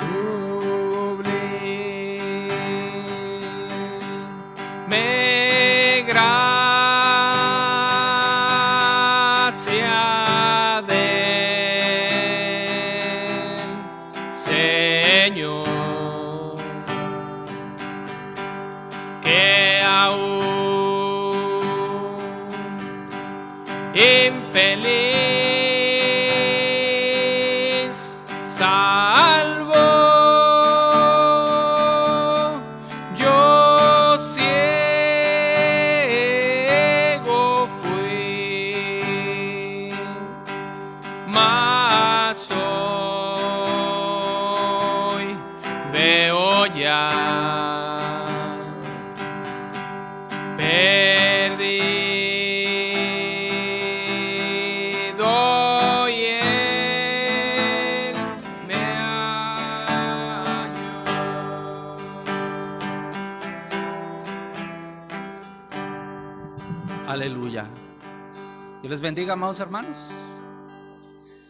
sublime gracia del Señor, que aún infeliz salvo, yo ciego fui, mas hoy veo ya. Perdido y él me halló. Aleluya. Dios les bendiga, amados hermanos.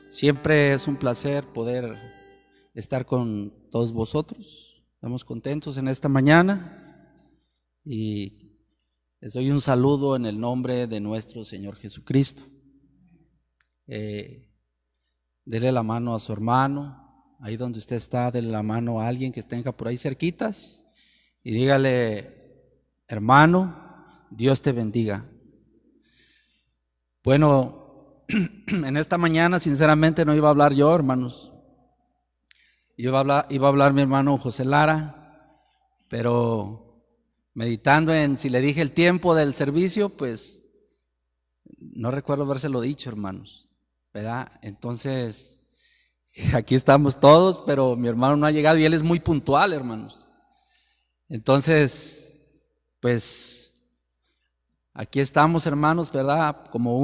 Siempre es un placer poder estar con todos vosotros. Estamos contentos en esta mañana y les doy un saludo en el nombre de nuestro Señor Jesucristo. Dele la mano a su hermano, ahí donde usted está, dele la mano a alguien que tenga por ahí cerquitas y dígale: hermano, Dios te bendiga. Bueno, en esta mañana sinceramente no iba a hablar yo, hermanos. Iba a hablar mi hermano José Lara, pero meditando en si le dije el tiempo del servicio, pues no recuerdo habérselo dicho, hermanos, ¿verdad? Entonces, aquí estamos todos, pero mi hermano no ha llegado y él es muy puntual, hermanos. Entonces, pues, aquí estamos, hermanos, ¿verdad? Como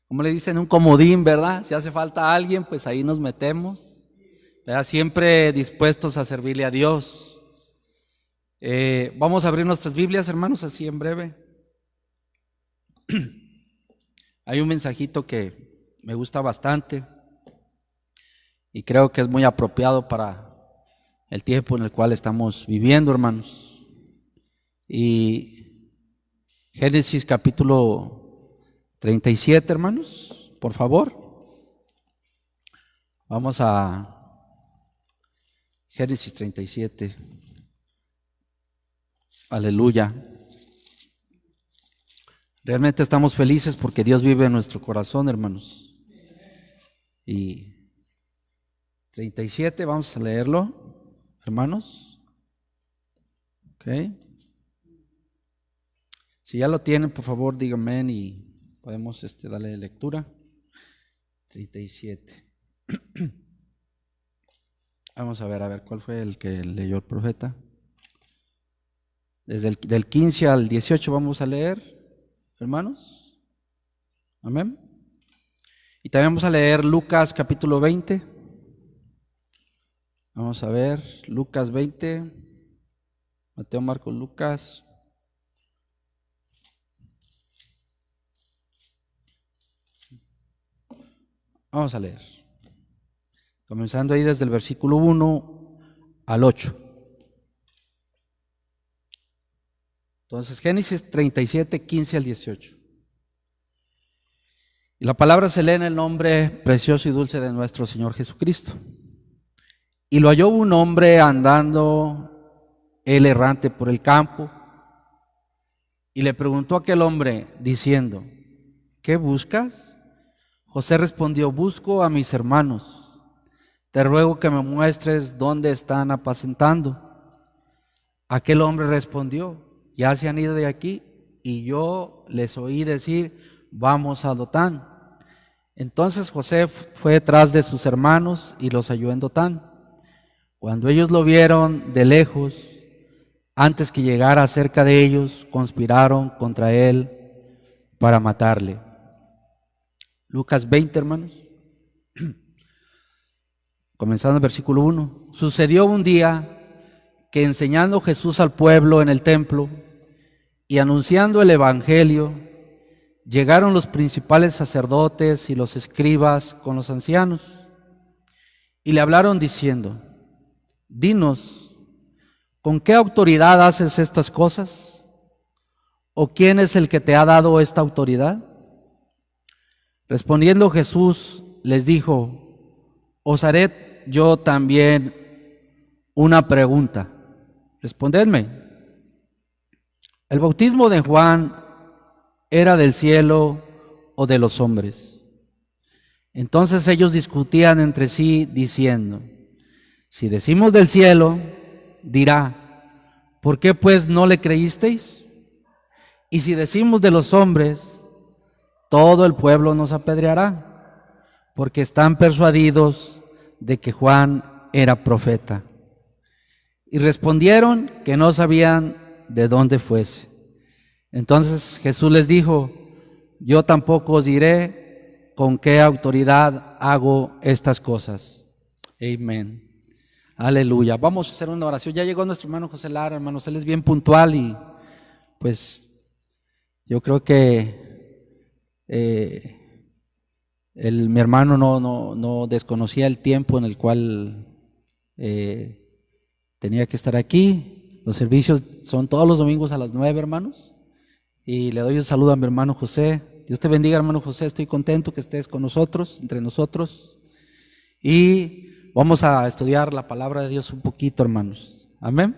¿cómo le dicen? Un comodín, ¿verdad? Si hace falta alguien, pues ahí nos metemos, ¿verdad? Siempre dispuestos a servirle a Dios. Vamos a abrir nuestras Biblias, hermanos, así en breve. Hay un mensajito que me gusta bastante y creo que es muy apropiado para el tiempo en el cual estamos viviendo, hermanos. Y Génesis capítulo 37, hermanos, por favor. Vamos a Génesis 37. Aleluya. Realmente estamos felices porque Dios vive en nuestro corazón, hermanos. Y 37, vamos a leerlo, hermanos. Ok. Si ya lo tienen, por favor, díganme y podemos darle lectura. 37. Vamos a ver cuál fue el que leyó el profeta. Desde del 15 al 18 vamos a leer, hermanos. Amén. Y también vamos a leer Lucas capítulo 20. Vamos a ver Lucas 20, Mateo, Marcos, Lucas. Vamos a leer, comenzando ahí desde el versículo 1 al 8. Entonces, Génesis 37, 15 al 18. Y la palabra se lee en el nombre precioso y dulce de nuestro Señor Jesucristo. Y lo halló un hombre andando, él errante por el campo, y le preguntó a aquel hombre, diciendo: ¿qué buscas? José respondió: busco a mis hermanos. Te ruego que me muestres dónde están apacentando. Aquel hombre respondió: ya se han ido de aquí, y yo les oí decir: vamos a Dotán. Entonces José fue detrás de sus hermanos y los halló en Dotán. Cuando ellos lo vieron de lejos, antes que llegara cerca de ellos, conspiraron contra él para matarle. Lucas 20, hermanos. Comenzando el versículo 1. Sucedió un día que, enseñando Jesús al pueblo en el templo y anunciando el evangelio, llegaron los principales sacerdotes y los escribas con los ancianos, y le hablaron diciendo: dinos, ¿con qué autoridad haces estas cosas? ¿O quién es el que te ha dado esta autoridad? Respondiendo Jesús les dijo: os haré yo también una pregunta. Respondedme. ¿El bautismo de Juan era del cielo o de los hombres? Entonces ellos discutían entre sí diciendo: si decimos del cielo, dirá: ¿por qué pues no le creísteis? Y si decimos de los hombres, todo el pueblo nos apedreará, porque están persuadidos de que Juan era profeta. Y respondieron que no sabían de dónde fuese. Entonces Jesús les dijo: yo tampoco os diré con qué autoridad hago estas cosas. Amén. Aleluya. Vamos a hacer una oración. Ya llegó nuestro hermano José Lara, hermanos. Él es bien puntual y pues yo creo que mi hermano no desconocía el tiempo en el cual tenía que estar aquí. Los servicios son todos los domingos a las 9, hermanos. Y le doy un saludo a mi hermano José. Dios te bendiga, hermano José. Estoy contento que estés con nosotros, entre nosotros. Y vamos a estudiar la palabra de Dios un poquito, hermanos. Amén.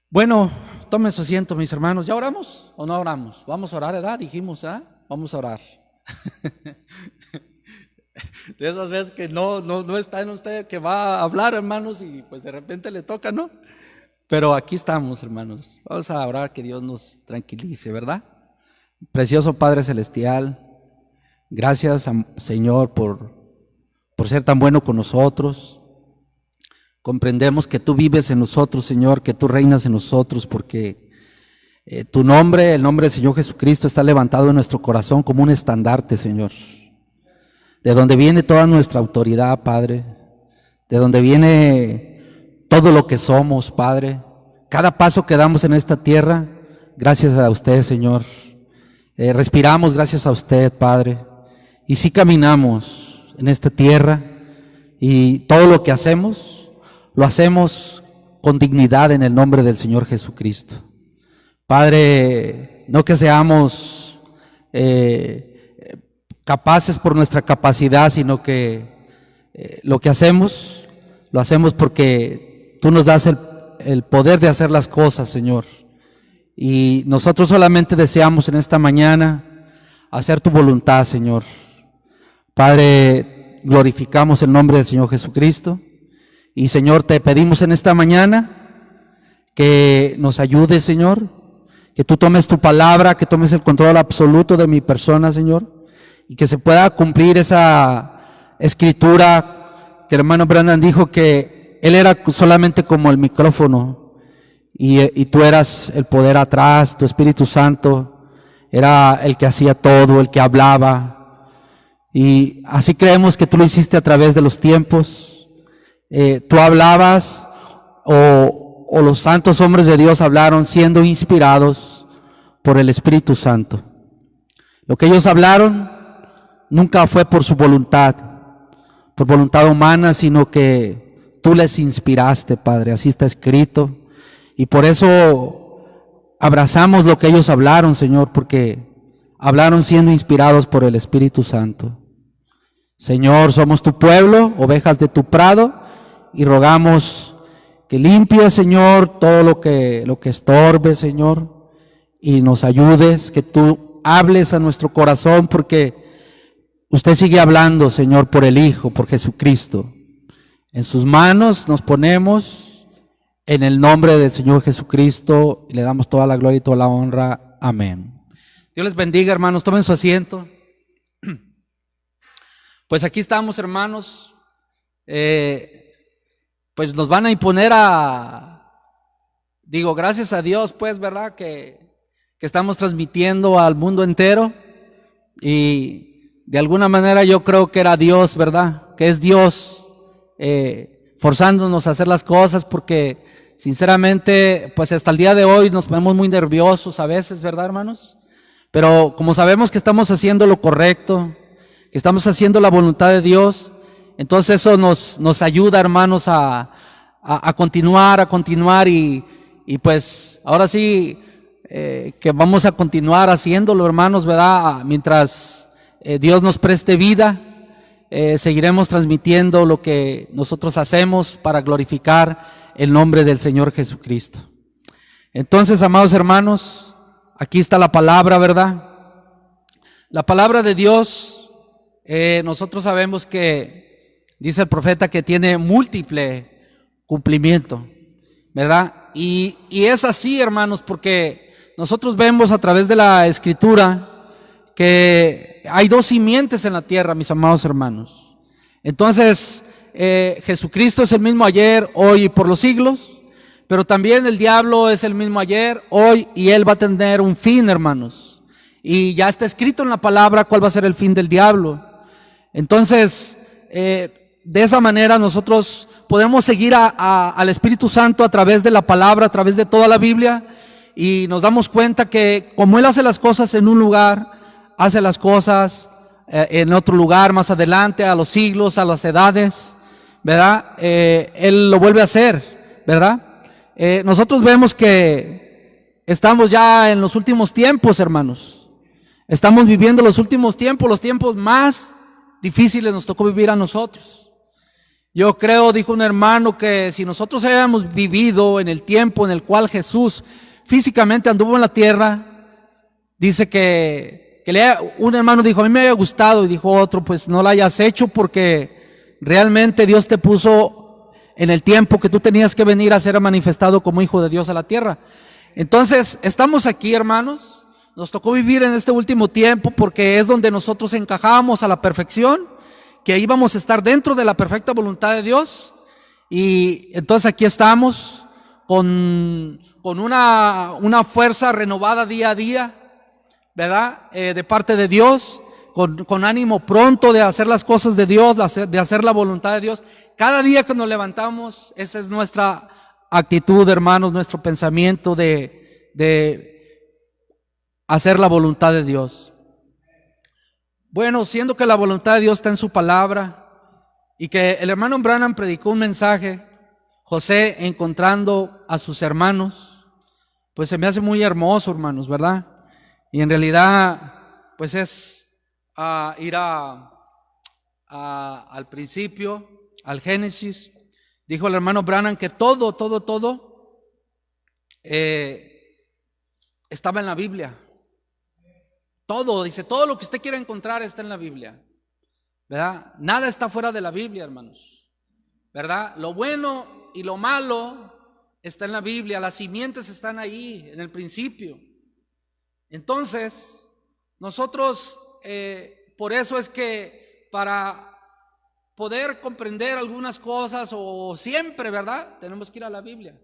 Bueno, tomen su asiento, mis hermanos. ¿Ya oramos o no oramos? Vamos a orar, ¿verdad? Dijimos, vamos a orar. De esas veces que no está en usted que va a hablar, hermanos, y pues de repente le toca, ¿no? Pero aquí estamos, hermanos. Vamos a orar que Dios nos tranquilice, ¿verdad? Precioso Padre Celestial, gracias, Señor, por ser tan bueno con nosotros. Comprendemos que tú vives en nosotros, Señor, que tú reinas en nosotros, porque tu nombre, el nombre del Señor Jesucristo, está levantado en nuestro corazón como un estandarte, Señor. De donde viene toda nuestra autoridad, Padre. De donde viene todo lo que somos, Padre. Cada paso que damos en esta tierra, gracias a usted, Señor. Respiramos gracias a usted, Padre. Y sí caminamos en esta tierra y todo lo que hacemos, lo hacemos con dignidad en el nombre del Señor Jesucristo. Padre, no que seamos capaces por nuestra capacidad, sino que lo que hacemos, lo hacemos porque tú nos das el poder de hacer las cosas, Señor. Y nosotros solamente deseamos en esta mañana hacer tu voluntad, Señor. Padre, glorificamos el nombre del Señor Jesucristo. Y Señor, te pedimos en esta mañana que nos ayudes, Señor, que tú tomes tu palabra, que tomes el control absoluto de mi persona, Señor, y que se pueda cumplir esa escritura que el hermano Brandon dijo, que él era solamente como el micrófono y tú eras el poder atrás, tu Espíritu Santo era el que hacía todo, el que hablaba. Y así creemos que tú lo hiciste a través de los tiempos. Tú hablabas o los santos hombres de Dios hablaron siendo inspirados por el Espíritu Santo. Lo que ellos hablaron nunca fue por su voluntad humana, sino que tú les inspiraste, Padre, así está escrito. Y por eso abrazamos lo que ellos hablaron, Señor, porque hablaron siendo inspirados por el Espíritu Santo. Señor, somos tu pueblo, ovejas de tu prado, y rogamos que limpies, Señor, todo lo que estorbe, Señor, y nos ayudes, que tú hables a nuestro corazón, porque usted sigue hablando, Señor, por el Hijo, por Jesucristo. En sus manos nos ponemos, en el nombre del Señor Jesucristo, y le damos toda la gloria y toda la honra. Amén. Dios les bendiga, hermanos, tomen su asiento. Pues aquí estamos, hermanos. Pues nos van a imponer gracias a Dios, pues, ¿verdad? Que estamos transmitiendo al mundo entero, y de alguna manera yo creo que era Dios, ¿verdad? Que es Dios forzándonos a hacer las cosas, porque sinceramente, pues hasta el día de hoy nos ponemos muy nerviosos a veces, ¿verdad, hermanos? Pero como sabemos que estamos haciendo lo correcto, que estamos haciendo la voluntad de Dios, Entonces eso nos ayuda, hermanos, a continuar y pues ahora sí que vamos a continuar haciéndolo, hermanos, ¿verdad? Mientras Dios nos preste vida, seguiremos transmitiendo lo que nosotros hacemos para glorificar el nombre del Señor Jesucristo. Entonces, amados hermanos, aquí está la palabra, ¿verdad? La palabra de Dios, nosotros sabemos que, dice el profeta, que tiene múltiple cumplimiento, ¿verdad? Y es así, hermanos, porque nosotros vemos a través de la Escritura que hay dos simientes en la tierra, mis amados hermanos. Entonces, Jesucristo es el mismo ayer, hoy y por los siglos, pero también el diablo es el mismo ayer, hoy, y él va a tener un fin, hermanos. Y ya está escrito en la palabra cuál va a ser el fin del diablo. Entonces, de esa manera nosotros podemos seguir al Espíritu Santo a través de la palabra, a través de toda la Biblia, y nos damos cuenta que como Él hace las cosas en un lugar, hace las cosas en otro lugar más adelante, a los siglos, a las edades, ¿verdad? Él lo vuelve a hacer, ¿verdad? Nosotros vemos que estamos ya en los últimos tiempos, hermanos. Estamos viviendo los últimos tiempos, los tiempos más difíciles nos tocó vivir a nosotros. Yo creo, dijo un hermano, que si nosotros hayamos vivido en el tiempo en el cual Jesús físicamente anduvo en la tierra, dice que un hermano dijo, a mí me había gustado, y dijo otro, pues no la hayas hecho porque realmente Dios te puso en el tiempo que tú tenías que venir a ser manifestado como hijo de Dios a la tierra. Entonces, estamos aquí, hermanos. Nos tocó vivir en este último tiempo porque es donde nosotros encajamos a la perfección, que íbamos a estar dentro de la perfecta voluntad de Dios. Y entonces aquí estamos con una fuerza renovada día a día, ¿verdad? De parte de Dios, con ánimo pronto de hacer las cosas de Dios, de hacer la voluntad de Dios. Cada día que nos levantamos, esa es nuestra actitud, hermanos, nuestro pensamiento de hacer la voluntad de Dios. Bueno, siendo que la voluntad de Dios está en su palabra y que el hermano Branham predicó un mensaje, José encontrando a sus hermanos, pues se me hace muy hermoso, hermanos, ¿verdad? Y en realidad, pues es ir al principio, al Génesis. Dijo el hermano Branham que todo estaba en la Biblia. Todo, dice, todo lo que usted quiera encontrar está en la Biblia, ¿verdad? Nada está fuera de la Biblia, hermanos, ¿verdad? Lo bueno y lo malo está en la Biblia, las simientes están ahí, en el principio. Entonces, nosotros, por eso es que para poder comprender algunas cosas, o siempre, ¿verdad? Tenemos que ir a la Biblia.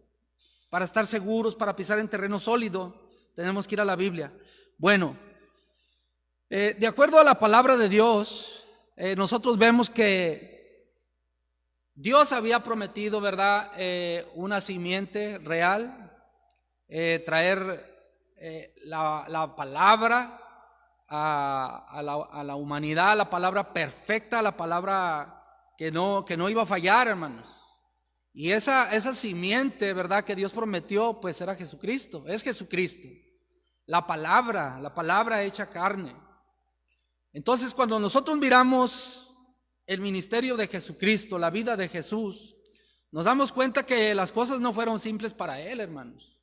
Para estar seguros, para pisar en terreno sólido, tenemos que ir a la Biblia. Bueno, de acuerdo a la palabra de Dios, nosotros vemos que Dios había prometido, ¿verdad? Una simiente real, traer la palabra a la humanidad, la palabra perfecta, la palabra que no iba a fallar, hermanos. Y esa simiente, ¿verdad? Que Dios prometió, pues era Jesucristo, es Jesucristo. La palabra hecha carne. Entonces, cuando nosotros miramos el ministerio de Jesucristo, la vida de Jesús, nos damos cuenta que las cosas no fueron simples para Él, hermanos.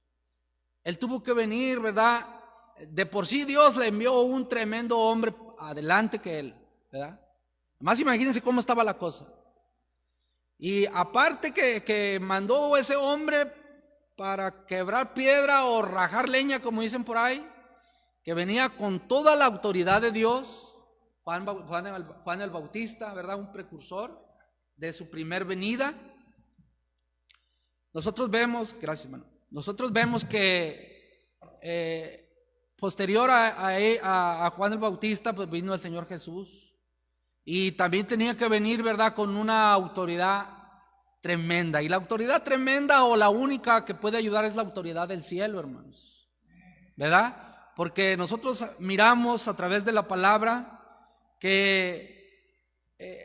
Él tuvo que venir, ¿verdad? De por sí Dios le envió un tremendo hombre adelante que Él, ¿verdad? Además, imagínense cómo estaba la cosa. Y aparte que mandó ese hombre para quebrar piedra o rajar leña, como dicen por ahí, que venía con toda la autoridad de Dios, Juan el Bautista, ¿verdad? Un precursor de su primer venida. Nosotros vemos, gracias, hermano, nosotros vemos que posterior a Juan el Bautista, pues vino el Señor Jesús. Y también tenía que venir, ¿verdad? Con una autoridad tremenda. Y la autoridad tremenda, o la única que puede ayudar, es la autoridad del cielo, hermanos, ¿verdad? Porque nosotros miramos a través de la palabra que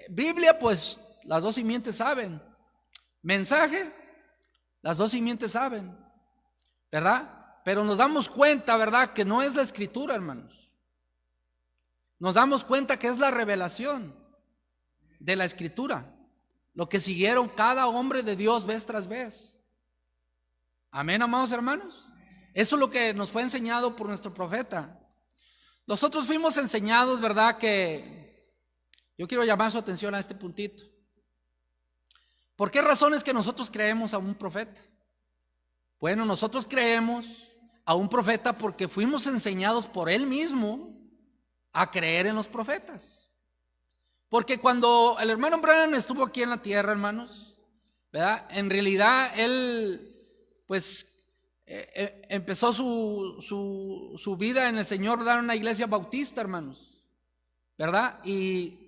Biblia, pues las dos simientes saben. Mensaje, las dos simientes saben, ¿verdad? Pero nos damos cuenta, ¿verdad?, que no es la escritura, hermanos. Nos damos cuenta que es la revelación de la escritura, lo que siguieron cada hombre de Dios vez tras vez. Amén, amados hermanos. Eso es lo que nos fue enseñado por nuestro profeta. Nosotros fuimos enseñados, ¿verdad?, que yo quiero llamar su atención a este puntito. ¿Por qué razones que nosotros creemos a un profeta? Bueno, nosotros creemos a un profeta porque fuimos enseñados por él mismo a creer en los profetas. Porque cuando el hermano Branham estuvo aquí en la tierra, hermanos, ¿verdad?, en realidad él, pues, empezó su vida en el Señor, ¿verdad?, en una iglesia bautista, hermanos, ¿verdad? Y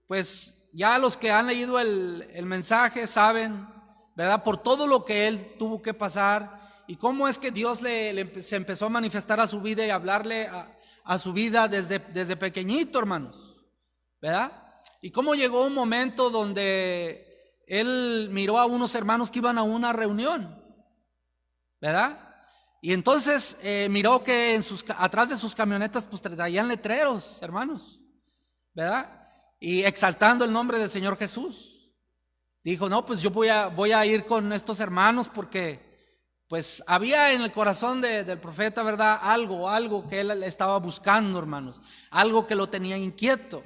pues ya los que han leído el mensaje saben, ¿verdad?, por todo lo que él tuvo que pasar y cómo es que Dios se empezó a manifestar a su vida y hablarle a su vida desde pequeñito, hermanos, ¿verdad? Y cómo llegó un momento donde él miró a unos hermanos que iban a una reunión, ¿verdad? Y entonces miró que atrás de sus camionetas pues traían letreros, hermanos, ¿verdad? Y exaltando el nombre del Señor Jesús. Dijo, no, pues yo voy a ir con estos hermanos porque pues había en el corazón del profeta, ¿verdad?, algo que él estaba buscando, hermanos, algo que lo tenía inquieto,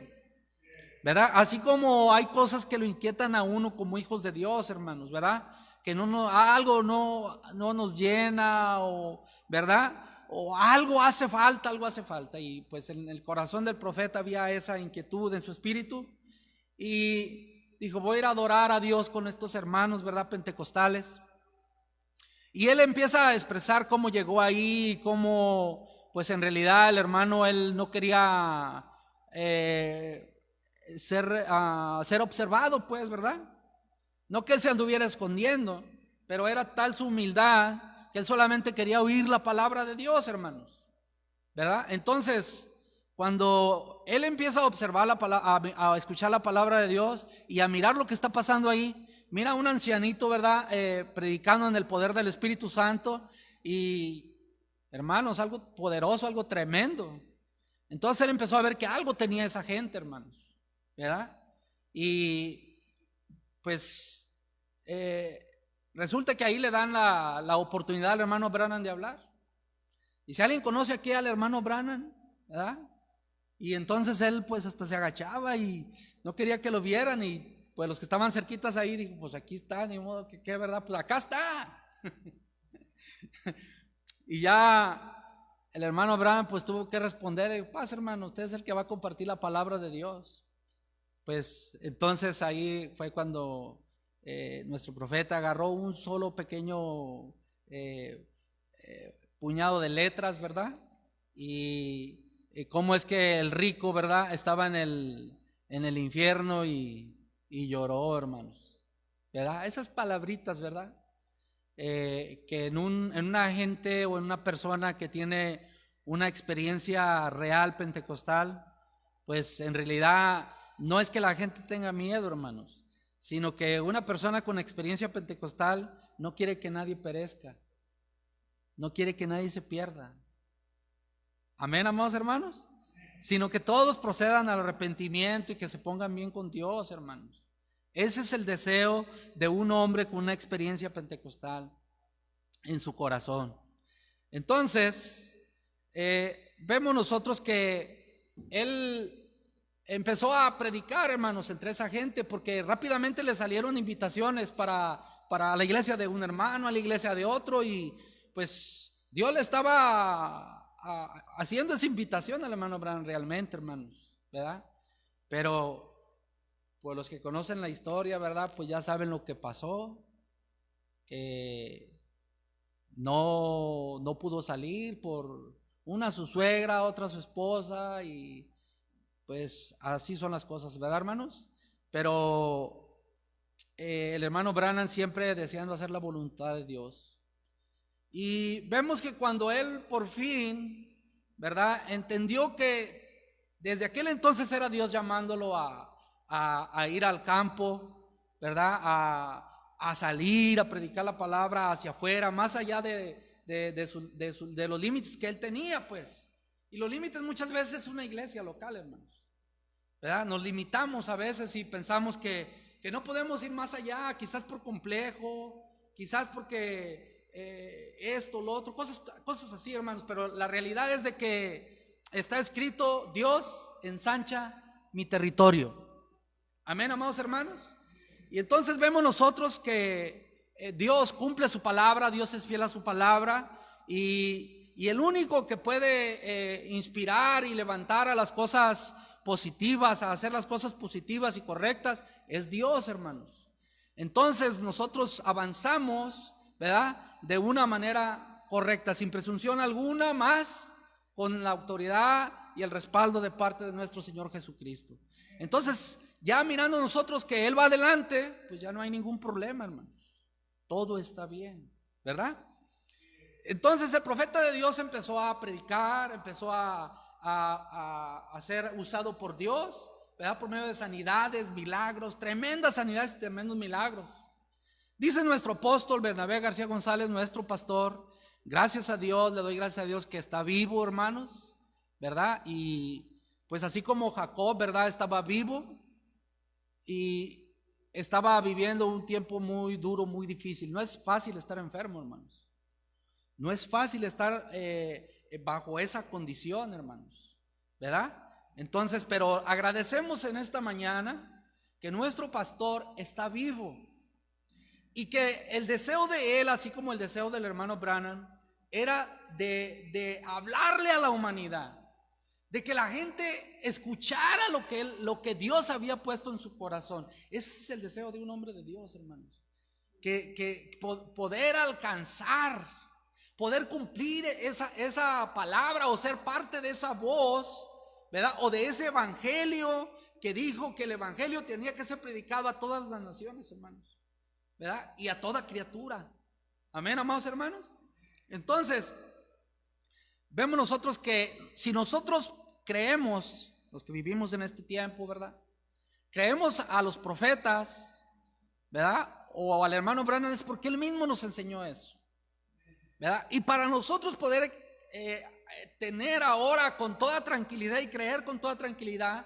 ¿verdad? Así como hay cosas que lo inquietan a uno como hijos de Dios, hermanos, ¿verdad?, que algo no nos llena, o, ¿verdad?, o algo hace falta, y pues en el corazón del profeta había esa inquietud en su espíritu, y dijo, voy a ir a adorar a Dios con estos hermanos, ¿verdad?, pentecostales. Y él empieza a expresar cómo llegó ahí, cómo pues en realidad el hermano, él no quería ser observado, pues, ¿verdad? No que él se anduviera escondiendo, pero era tal su humildad que él solamente quería oír la palabra de Dios, hermanos, ¿verdad? Entonces, cuando él empieza a observar a escuchar la palabra de Dios y a mirar lo que está pasando ahí, mira a un ancianito, ¿verdad?, predicando en el poder del Espíritu Santo, y hermanos, algo poderoso, algo tremendo. Entonces él empezó a ver que algo tenía esa gente, hermanos, ¿verdad? Y pues resulta que ahí le dan la oportunidad al hermano Branham de hablar. Y si alguien conoce aquí al hermano Branham, ¿verdad?, y entonces él pues hasta se agachaba y no quería que lo vieran, y pues los que estaban cerquitas ahí, dijo, pues aquí está, ni modo que verdad, pues acá está. Y ya el hermano Abraham pues tuvo que responder, dijo, paz, hermano, usted es el que va a compartir la palabra de Dios. Pues entonces ahí fue cuando nuestro profeta agarró un solo pequeño puñado de letras, ¿verdad? Y cómo es que el rico, ¿verdad?, estaba en el infierno y lloró, hermanos, ¿verdad? Esas palabritas, ¿verdad?, que en una gente o en una persona que tiene una experiencia real pentecostal, pues en realidad no es que la gente tenga miedo, hermanos, sino que una persona con experiencia pentecostal no quiere que nadie perezca, no quiere que nadie se pierda. Amén, amados hermanos. Sino que todos procedan al arrepentimiento y que se pongan bien con Dios, hermanos. Ese es el deseo de un hombre con una experiencia pentecostal en su corazón. Entonces, vemos nosotros que él empezó a predicar, hermanos, entre esa gente, porque rápidamente le salieron invitaciones para la iglesia de un hermano, a la iglesia de otro, y pues Dios le estaba haciendo esa invitación al hermano Branham realmente, hermanos, ¿verdad? Pero pues los que conocen la historia, ¿verdad?, pues ya saben lo que pasó. No pudo salir por una su suegra, otra su esposa, y pues así son las cosas, ¿verdad, hermanos? Pero el hermano Branham siempre deseando hacer la voluntad de Dios. Y vemos que cuando él por fin, ¿verdad?, entendió que desde aquel entonces era Dios llamándolo a ir al campo, ¿verdad? A salir, a predicar la palabra hacia afuera, más allá de los límites que él tenía, pues. Y los límites muchas veces es una iglesia local, hermanos, ¿verdad? Nos limitamos a veces y pensamos que no podemos ir más allá, quizás por complejo, quizás porque esto, lo otro, cosas así, hermanos. Pero la realidad es de que está escrito: Dios ensancha mi territorio. Amén, amados hermanos. Y entonces vemos nosotros que Dios cumple su palabra, Dios es fiel a su palabra, y el único que puede inspirar y levantar a las cosas positivas, a hacer las cosas positivas y correctas, es Dios, hermanos. Entonces nosotros avanzamos, ¿verdad?, de una manera correcta, sin presunción alguna, más con la autoridad y el respaldo de parte de nuestro Señor Jesucristo. Entonces, ya mirando nosotros que Él va adelante, pues ya no hay ningún problema, hermanos. Todo está bien, ¿verdad? Entonces el profeta de Dios empezó a predicar, empezó a ser usado por Dios, ¿verdad?, por medio de sanidades, milagros, tremendas sanidades y tremendos milagros. Dice nuestro apóstol Bernabé García González, nuestro pastor: gracias a Dios, le doy gracias a Dios que está vivo, hermanos, ¿verdad? Y pues así como Jacob, ¿verdad?, estaba vivo y estaba viviendo un tiempo muy duro, muy difícil. No es fácil estar enfermo, hermanos. No es fácil estar bajo esa condición, hermanos, ¿verdad? Entonces, pero agradecemos en esta mañana que nuestro pastor está vivo y que el deseo de él, así como el deseo del hermano Branham, era de hablarle a la humanidad, de que la gente escuchara lo que Dios había puesto en su corazón. Ese es el deseo de un hombre de Dios, hermanos, que poder alcanzar, poder cumplir esa palabra o ser parte de esa voz, ¿verdad?, o de ese evangelio que dijo que el evangelio tenía que ser predicado a todas las naciones, hermanos, ¿verdad?, y a toda criatura. Amén, amados hermanos. Entonces, vemos nosotros que si nosotros creemos, los que vivimos en este tiempo, ¿verdad?, creemos a los profetas, ¿verdad?, o al hermano Branham, es porque él mismo nos enseñó eso, ¿verdad? Y para nosotros poder tener ahora con toda tranquilidad y creer con toda tranquilidad,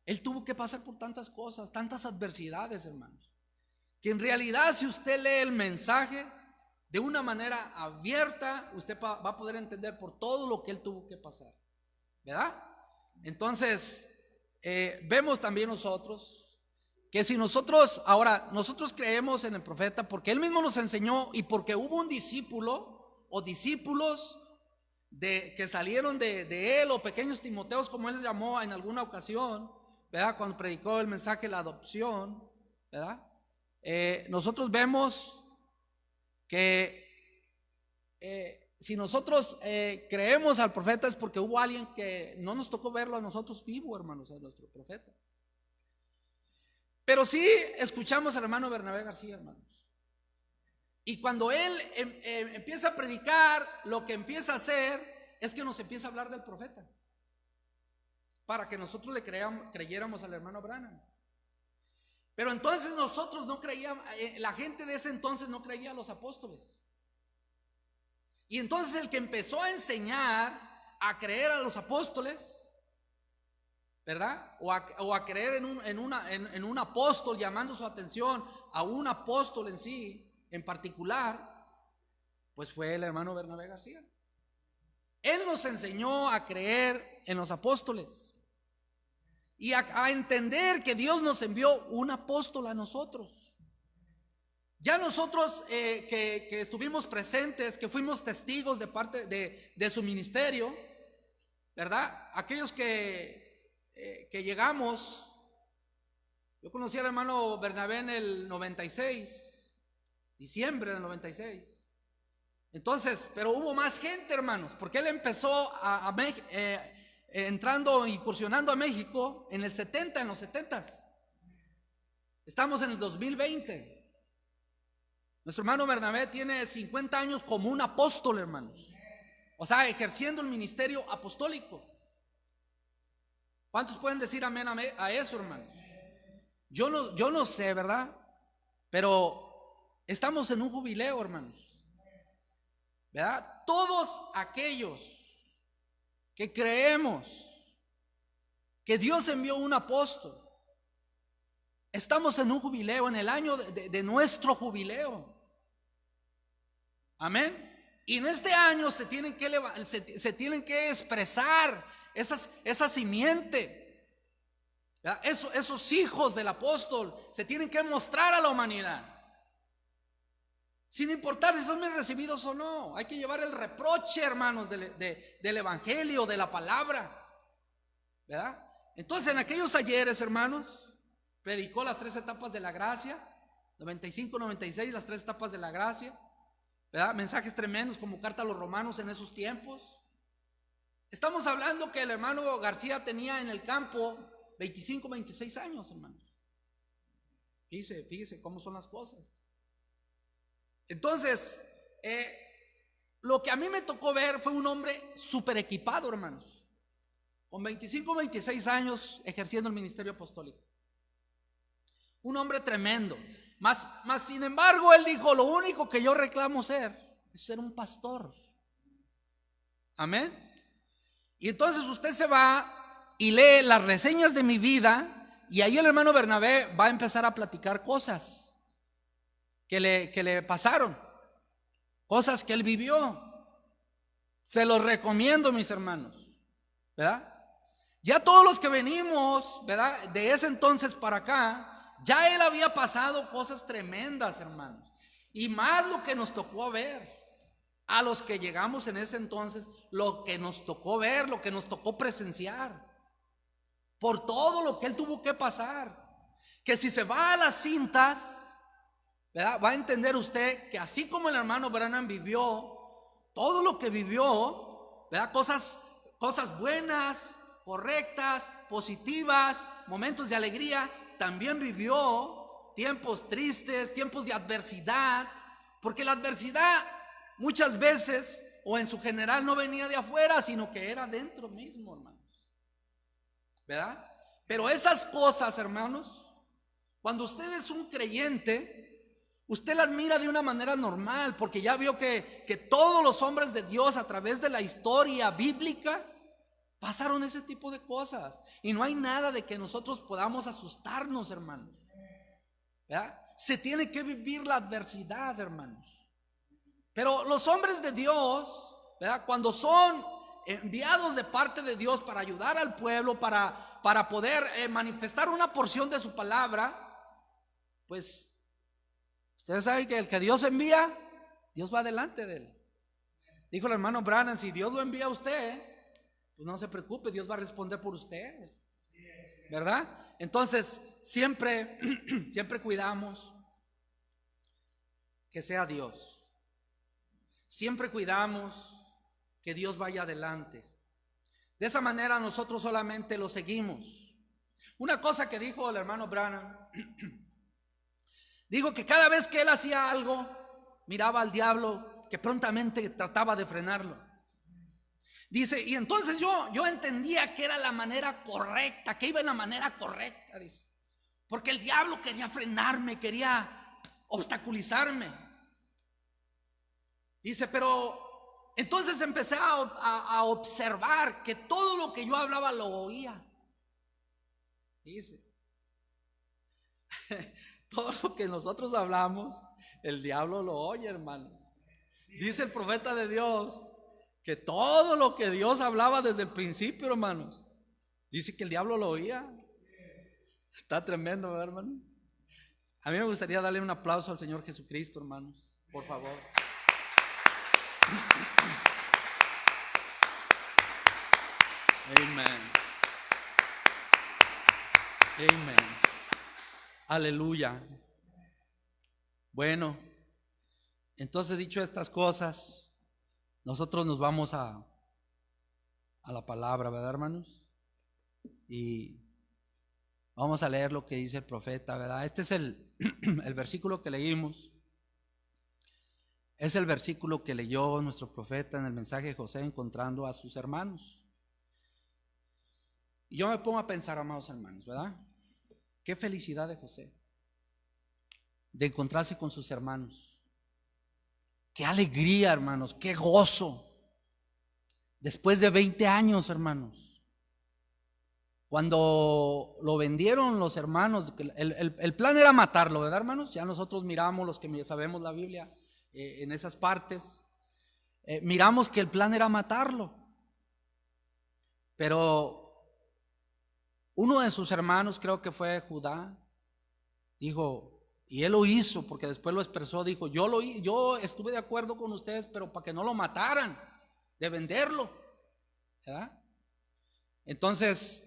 él tuvo que pasar por tantas cosas, tantas adversidades, hermanos, que en realidad, si usted lee el mensaje de una manera abierta, usted va a poder entender por todo lo que él tuvo que pasar, ¿verdad? Entonces, vemos también nosotros que si nosotros creemos en el profeta porque él mismo nos enseñó y porque hubo un discípulo o discípulos que salieron de él, o pequeños Timoteos, como él les llamó en alguna ocasión, ¿verdad?, cuando predicó el mensaje de la adopción, ¿verdad? Nosotros vemos que si nosotros creemos al profeta es porque hubo alguien que no nos tocó verlo a nosotros vivo, hermanos, a nuestro profeta. Pero sí escuchamos al hermano Bernabé García, hermanos. Y cuando él empieza a predicar, lo que empieza a hacer es que nos empieza a hablar del profeta, para que nosotros le creyéramos al hermano Branham. Pero entonces nosotros no creíamos, la gente de ese entonces no creía a los apóstoles. Y entonces el que empezó a enseñar a creer a los apóstoles, ¿verdad?, o a creer en un apóstol, llamando su atención a un apóstol en sí, en particular, pues fue el hermano Bernabé García. Él nos enseñó a creer en los apóstoles y a entender que Dios nos envió un apóstol a nosotros. Ya nosotros que estuvimos presentes, que fuimos testigos de parte de su ministerio, ¿verdad?, aquellos que llegamos. Yo conocí al hermano Bernabé en el 96, diciembre del 96. Entonces, pero hubo más gente, hermanos, porque él empezó incursionando a México en el 70, en los 70s. Estamos en el 2020. Nuestro hermano Bernabé tiene 50 años como un apóstol, hermanos. O sea, ejerciendo el ministerio apostólico. ¿Cuántos pueden decir amén a eso, hermanos? Yo no sé, ¿verdad? Pero estamos en un jubileo, hermanos, ¿verdad? Todos aquellos que creemos que Dios envió un apóstol, estamos en un jubileo, en el año de nuestro jubileo. Amén. Y en este año se tienen que expresar esa simiente, ¿verdad? Esos hijos del apóstol se tienen que mostrar a la humanidad, sin importar si son bien recibidos o no. Hay que llevar el reproche, hermanos, del evangelio, de la palabra, ¿verdad? Entonces, en aquellos ayeres, hermanos, predicó las 3 etapas de la gracia, 95, 96, las 3 etapas de la gracia, ¿verdad? Mensajes tremendos como carta a los romanos en esos tiempos. Estamos hablando que el hermano García tenía en el campo 25, 26 años, hermanos. Fíjese cómo son las cosas. Entonces, lo que a mí me tocó ver fue un hombre súper equipado, hermanos, con 25, 26 años ejerciendo el ministerio apostólico. Un hombre tremendo. Mas sin embargo, él dijo: lo único que yo reclamo es ser un pastor. Amén. Y entonces usted se va y lee las reseñas de mi vida, y ahí el hermano Bernabé va a empezar a platicar cosas que le pasaron, cosas que él vivió. Se los recomiendo, mis hermanos, ¿verdad? Ya todos los que venimos, ¿verdad?, de ese entonces para acá, ya él había pasado cosas tremendas, hermanos. Y más lo que nos tocó ver, a los que llegamos en ese entonces, lo que nos tocó ver, lo que nos tocó presenciar, por todo lo que él tuvo que pasar. Que si se va a las cintas, ¿verdad?, va a entender usted que así como el hermano Branham vivió todo lo que vivió, ¿verdad?, cosas buenas, correctas, positivas, momentos de alegría, también vivió tiempos tristes, tiempos de adversidad, porque la adversidad muchas veces o en su general no venía de afuera, sino que era dentro mismo, hermanos, ¿verdad? Pero esas cosas, hermanos, cuando usted es un creyente, usted las mira de una manera normal, porque ya vio que todos los hombres de Dios a través de la historia bíblica pasaron ese tipo de cosas, y no hay nada de que nosotros podamos asustarnos, hermanos, ¿verdad? Se tiene que vivir la adversidad, hermanos. Pero los hombres de Dios, ¿verdad?, cuando son enviados de parte de Dios para ayudar al pueblo, para poder manifestar una porción de su palabra, pues ustedes saben que el que Dios envía, Dios va delante de él. Dijo el hermano Branham: si Dios lo envía a usted, pues no se preocupe, Dios va a responder por usted, ¿verdad? Entonces siempre cuidamos que sea Dios. Siempre cuidamos que Dios vaya adelante. De esa manera nosotros solamente lo seguimos. Una cosa que dijo el hermano Branham, dijo que cada vez que él hacía algo, miraba al diablo que prontamente trataba de frenarlo. Dice, y entonces yo entendía que era la manera correcta, que iba en la manera correcta, dice, porque el diablo quería frenarme, quería obstaculizarme. Dice, pero entonces empecé a observar que todo lo que yo hablaba lo oía. Dice, todo lo que nosotros hablamos, el diablo lo oye, hermanos. Dice el profeta de Dios que todo lo que Dios hablaba desde el principio, hermanos, dice que el diablo lo oía. Está tremendo, ¿verdad, hermanos? A mí me gustaría darle un aplauso al Señor Jesucristo, hermanos, por favor. Amén. Amén. Aleluya. Bueno, entonces, dicho estas cosas, nosotros nos vamos a la palabra, ¿verdad, hermanos? Y vamos a leer lo que dice el profeta, ¿verdad? Este es el versículo que leímos. Es el versículo que leyó nuestro profeta en el mensaje de José encontrando a sus hermanos. Y yo me pongo a pensar, amados hermanos, ¿verdad? Qué felicidad de José. de encontrarse con sus hermanos. Qué alegría, hermanos, qué gozo. Después de 20 años, hermanos, cuando lo vendieron los hermanos, el plan era matarlo, ¿verdad, hermanos? Ya nosotros miramos, los que sabemos la Biblia, en esas partes, miramos que el plan era matarlo. Pero uno de sus hermanos, creo que fue Judá, dijo, y él lo hizo, porque después lo expresó, dijo, yo estuve de acuerdo con ustedes, pero para que no lo mataran, de venderlo, ¿verdad? Entonces,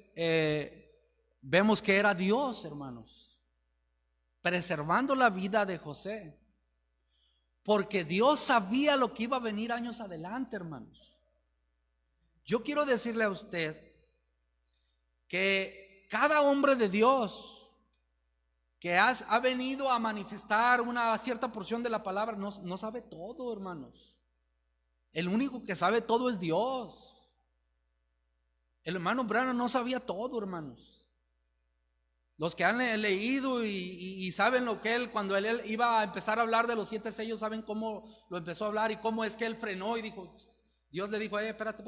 vemos que era Dios, hermanos, preservando la vida de José, porque Dios sabía lo que iba a venir años adelante, hermanos. Yo quiero decirle a usted que cada hombre de Dios que ha venido a manifestar una cierta porción de la palabra no sabe todo, hermanos. El único que sabe todo es Dios. El hermano Branham no sabía todo, hermanos. Los que han leído y saben lo que cuando él iba a empezar a hablar de los 7 sellos, saben cómo lo empezó a hablar y cómo es que él frenó y dijo, Dios le dijo, espérate.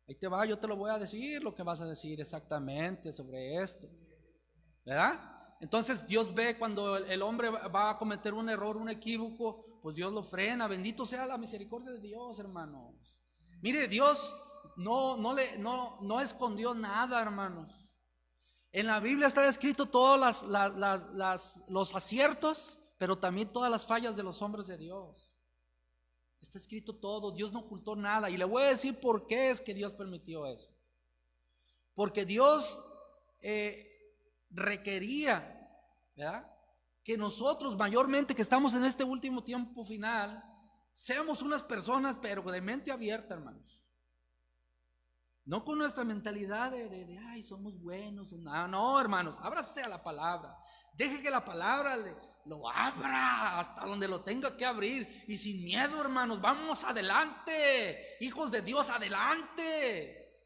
Ahí te va, yo te lo voy a decir, lo que vas a decir exactamente sobre esto, ¿verdad? Entonces Dios ve cuando el hombre va a cometer un error, un equívoco, pues Dios lo frena. Bendito sea la misericordia de Dios, hermanos. Mire, Dios no escondió nada, hermanos. En la Biblia está escrito todos los aciertos, pero también todas las fallas de los hombres de Dios. Está escrito todo, Dios no ocultó nada. Y le voy a decir por qué es que Dios permitió eso. Porque Dios requería, ¿verdad?, que nosotros, mayormente que estamos en este último tiempo final, seamos unas personas pero de mente abierta, hermanos. No con nuestra mentalidad de ay, somos buenos. No, hermanos, ábrase a la palabra. Deje que la palabra lo abra hasta donde lo tenga que abrir. Y sin miedo, hermanos, vamos adelante. Hijos de Dios, adelante.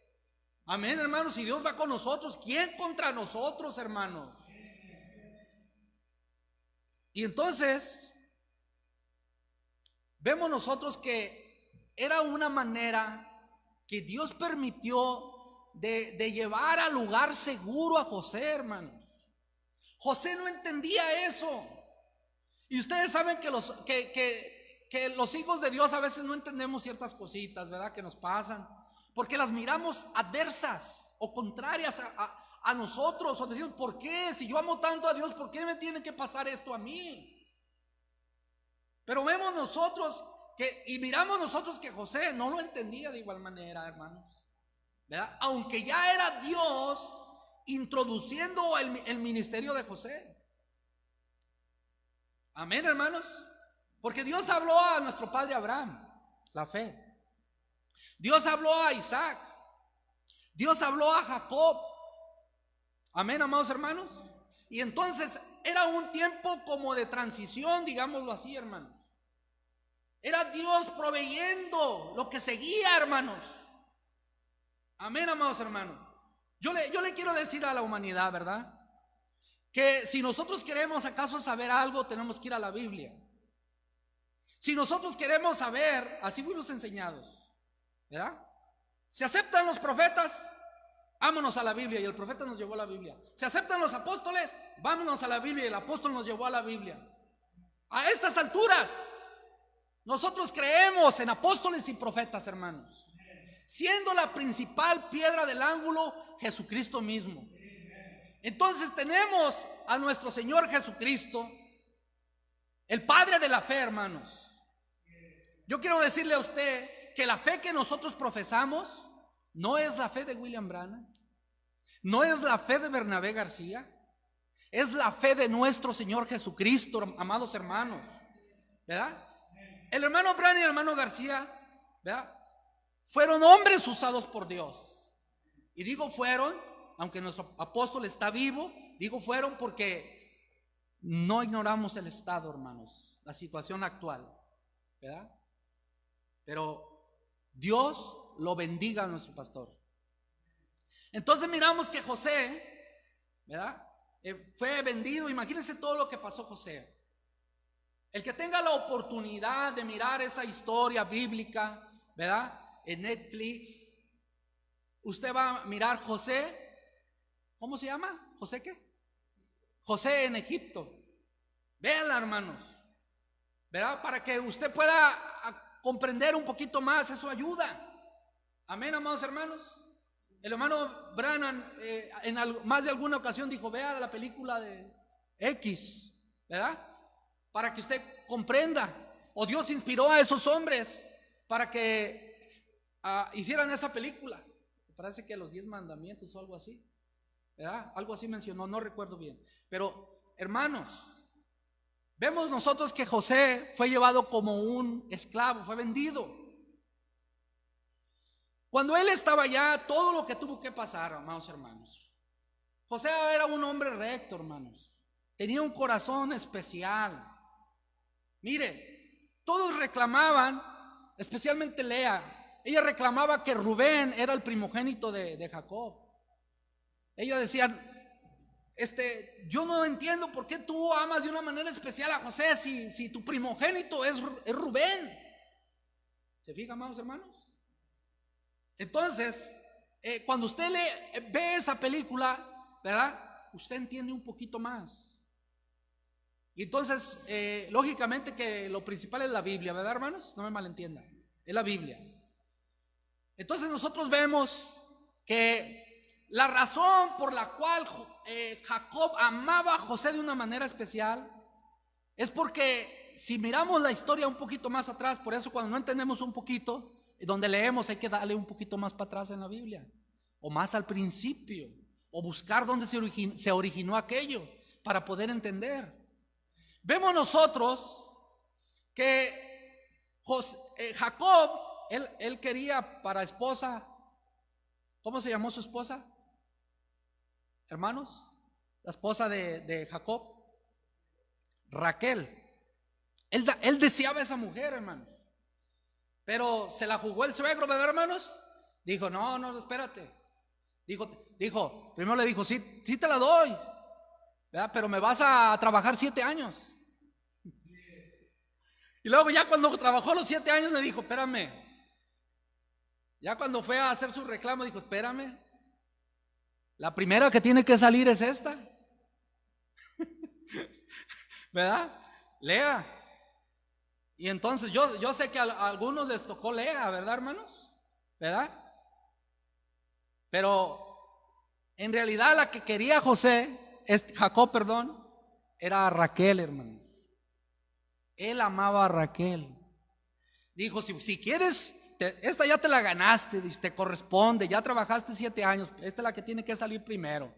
Amén, hermanos. Si Dios va con nosotros, ¿quién contra nosotros, hermanos? Y entonces vemos nosotros que era una manera que Dios permitió de llevar al lugar seguro a José, hermanos. José no entendía eso. Y ustedes saben que los hijos de Dios a veces no entendemos ciertas cositas, ¿verdad?, que nos pasan, porque las miramos adversas o contrarias a nosotros, o decimos, ¿por qué? Si yo amo tanto a Dios, ¿por qué me tiene que pasar esto a mí? Pero vemos nosotros y miramos nosotros que José no lo entendía de igual manera, hermanos, ¿verdad? Aunque ya era Dios introduciendo el ministerio de José. Amén, hermanos. Porque Dios habló a nuestro padre Abraham, la fe. Dios habló a Isaac. Dios habló a Jacob. Amén, amados hermanos. Y entonces era un tiempo como de transición, digámoslo así, hermanos. Era Dios proveyendo lo que seguía, hermanos. Amén, amados hermanos. Yo le quiero decir a la humanidad, ¿verdad?, que si nosotros queremos acaso saber algo, tenemos que ir a la Biblia. Si nosotros queremos saber, así fuimos enseñados, ¿verdad? ¿Se aceptan los profetas? Vámonos a la Biblia, y el profeta nos llevó a la Biblia. ¿Se aceptan los apóstoles? Vámonos a la Biblia, y el apóstol nos llevó a la Biblia. A estas alturas nosotros creemos en apóstoles y profetas, hermanos, siendo la principal piedra del ángulo Jesucristo mismo. Entonces tenemos a nuestro Señor Jesucristo, el Padre de la fe, hermanos. Yo quiero decirle a usted que la fe que nosotros profesamos no es la fe de William Branham, no es la fe de Bernabé García, es la fe de nuestro Señor Jesucristo, amados hermanos, ¿verdad? El hermano Branham y el hermano García, ¿verdad?, fueron hombres usados por Dios. Y digo fueron, aunque nuestro apóstol está vivo, digo fueron porque no ignoramos el estado, hermanos, la situación actual, ¿verdad? Pero Dios lo bendiga a nuestro pastor. Entonces miramos que José, ¿verdad?, fue vendido. Imagínense todo lo que pasó José. El que tenga la oportunidad de mirar esa historia bíblica, ¿verdad? En Netflix, usted va a mirar José. ¿Cómo se llama? ¿José qué? José en Egipto. Véanla, hermanos, ¿verdad? Para que usted pueda comprender un poquito más, eso ayuda. Amén, amados hermanos. El hermano Branham más de alguna ocasión dijo: vea la película de X, ¿verdad? Para que usted comprenda. O Dios inspiró a esos hombres para que hicieran esa película. Me parece que los 10 mandamientos o algo así, ¿verdad? Algo así mencionó, no recuerdo bien. Pero, hermanos, vemos nosotros que José fue llevado como un esclavo, fue vendido. Cuando él estaba allá, todo lo que tuvo que pasar, amados hermanos. José era un hombre recto, hermanos. Tenía un corazón especial. Mire, todos reclamaban, especialmente Lea. Ella reclamaba que Rubén era el primogénito de Jacob. Ella decía: yo no entiendo por qué tú amas de una manera especial a José si tu primogénito es Rubén. ¿Se fija, amados hermanos? Entonces, cuando usted ve esa película, ¿verdad? Usted entiende un poquito más. Y entonces, lógicamente que lo principal es la Biblia, ¿verdad, hermanos? No me malentiendan, es la Biblia. Entonces nosotros vemos que la razón por la cual Jacob amaba a José de una manera especial es porque si miramos la historia un poquito más atrás, por eso cuando no entendemos un poquito, donde leemos hay que darle un poquito más para atrás en la Biblia, o más al principio, o buscar dónde se originó aquello para poder entender. Vemos nosotros que Jacob, él quería para esposa, ¿cómo se llamó su esposa? Hermanos, la esposa de Jacob, Raquel. Él deseaba a esa mujer, hermanos, pero se la jugó el suegro, ¿verdad, hermanos? Dijo: no, espérate. Primero le dijo: sí te la doy, ¿verdad? Pero me vas a trabajar 7 años. Y luego ya cuando trabajó los 7 años le dijo: espérame. Ya cuando fue a hacer su reclamo dijo: espérame, la primera que tiene que salir es esta. ¿Verdad? Lea. Y entonces yo sé que a algunos les tocó Lea, ¿verdad, hermanos? ¿Verdad? Pero en realidad la que quería Jacob, era a Raquel, hermanos. Él amaba a Raquel. Dijo: si quieres, esta ya te la ganaste, te corresponde, ya trabajaste 7 años, esta es la que tiene que salir primero.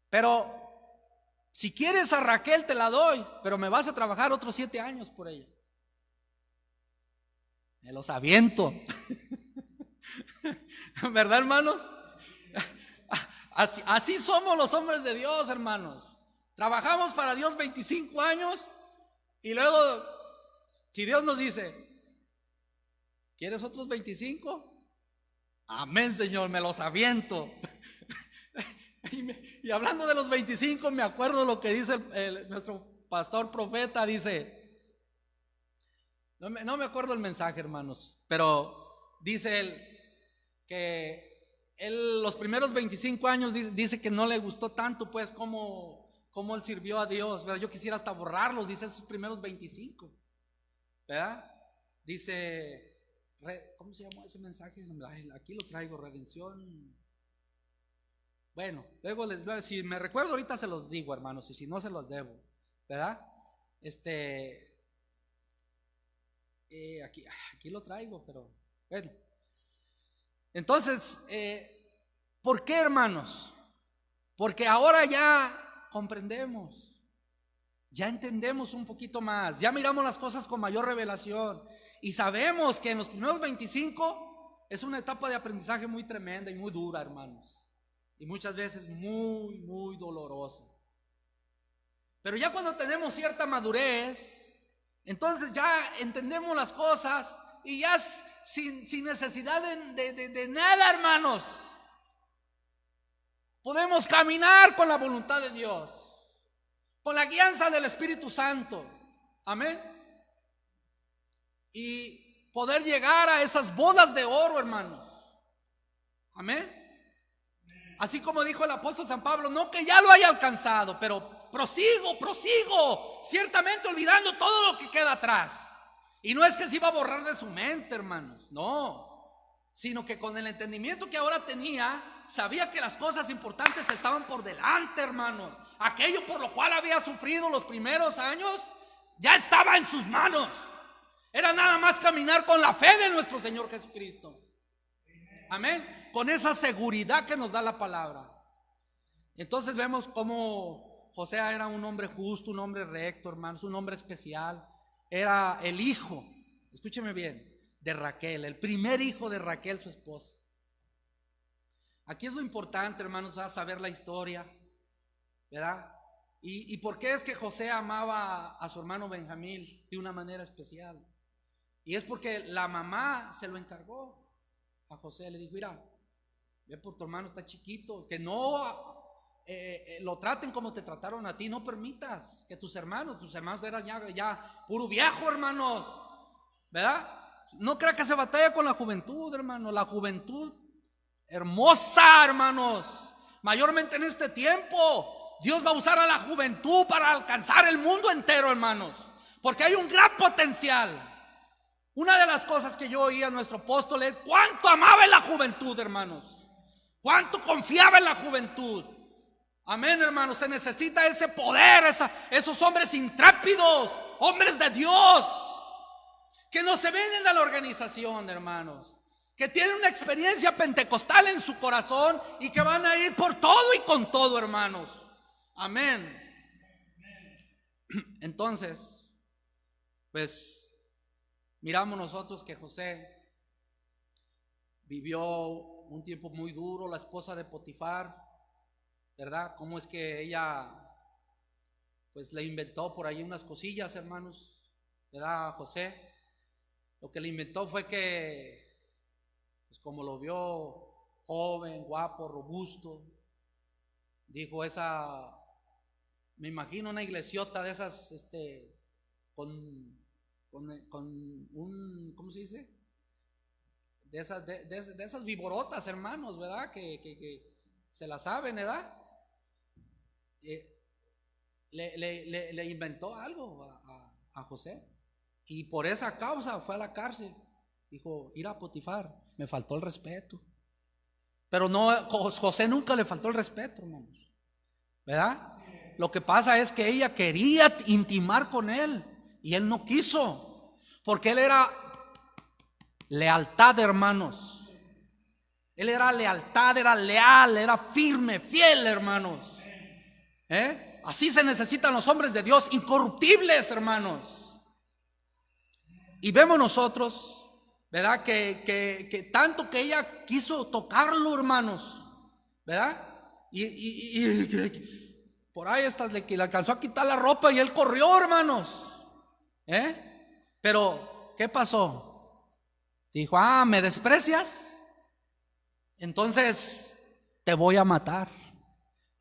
Pero si quieres a Raquel te la doy, pero me vas a trabajar otros 7 años por ella. Me los aviento. ¿Verdad, hermanos? Así somos los hombres de Dios, hermanos. Trabajamos para Dios 25 años y luego, si Dios nos dice: ¿quieres otros 25? Amén, Señor, me los aviento. Y hablando de los 25, me acuerdo lo que dice nuestro pastor profeta. Dice, no me acuerdo el mensaje, hermanos, pero dice él que los primeros 25 años dice que no le gustó tanto, pues, como él sirvió a Dios, ¿verdad? Yo quisiera hasta borrarlos, dice, esos primeros 25, ¿verdad? Dice, ¿cómo se llamó ese mensaje? Aquí lo traigo, redención. Bueno, luego si me recuerdo ahorita se los digo, hermanos, y si no se los debo, ¿verdad? Aquí lo traigo, pero bueno. Entonces, ¿por qué, hermanos? Porque ahora ya comprendemos, ya entendemos un poquito más, ya miramos las cosas con mayor revelación y sabemos que en los primeros 25 es una etapa de aprendizaje muy tremenda y muy dura, hermanos. Y muchas veces muy, muy dolorosa. Pero ya cuando tenemos cierta madurez, entonces ya entendemos las cosas y ya sin necesidad de nada, hermanos. Podemos caminar con la voluntad de Dios, con la guianza del Espíritu Santo. Amén. Y poder llegar a esas bodas de oro, hermanos. Amén. Así como dijo el apóstol San Pablo, no que ya lo haya alcanzado, pero prosigo, ciertamente olvidando todo lo que queda atrás. Y no es que se iba a borrar de su mente, hermanos, no, sino que con el entendimiento que ahora tenía, sabía que las cosas importantes estaban por delante, hermanos. Aquello por lo cual había sufrido los primeros años, ya estaba en sus manos. Era nada más caminar con la fe de nuestro Señor Jesucristo. Amén. Con esa seguridad que nos da la palabra. Entonces vemos cómo José era un hombre justo, un hombre recto, hermanos, un hombre especial. Era el hijo, escúcheme bien, de Raquel, el primer hijo de Raquel, su esposa. Aquí es lo importante, hermanos, a saber la historia, ¿verdad? ¿Y por qué es que José amaba a su hermano Benjamín de una manera especial? Y es porque la mamá se lo encargó a José, le dijo, mira, ve por tu hermano, está chiquito, que no lo traten como te trataron a ti, no permitas que tus hermanos eran ya puro viejo, hermanos, ¿verdad? No crea que se batalla con la juventud, hermano, la juventud hermosa, hermanos, mayormente en este tiempo, Dios va a usar a la juventud para alcanzar el mundo entero, hermanos, porque hay un gran potencial. Una de las cosas que yo oía a nuestro apóstol es cuánto amaba en la juventud, hermanos, cuánto confiaba en la juventud. Amén, hermanos, se necesita ese poder, esos hombres intrépidos, hombres de Dios, que no se venden de la organización, hermanos, que tienen una experiencia pentecostal en su corazón y que van a ir por todo y con todo, hermanos. Amén. Entonces, pues miramos nosotros que José vivió un tiempo muy duro, la esposa de Potifar, ¿verdad? Cómo es que ella pues le inventó por ahí unas cosillas, hermanos, ¿verdad? A José, lo que le inventó fue que pues como lo vio joven, guapo, robusto, dijo me imagino una iglesiota de esas, con un, ¿cómo se dice? De esas viborotas, hermanos, ¿verdad? Que se la saben, ¿verdad? Le inventó algo a José, y por esa causa fue a la cárcel. Dijo, ir a Potifar, me faltó el respeto. Pero no, José nunca le faltó el respeto, hermanos, ¿verdad? Lo que pasa es que ella quería intimar con él y él no quiso, porque él era lealtad, hermanos. Él era lealtad, era leal, era firme, fiel, hermanos. Así se necesitan los hombres de Dios, incorruptibles, hermanos. Y vemos nosotros, ¿verdad? Que tanto que ella quiso tocarlo, hermanos, ¿verdad? Y por ahí hasta le alcanzó a quitar la ropa y él corrió, hermanos. Pero, ¿qué pasó? Dijo, ¿me desprecias? Entonces te voy a matar.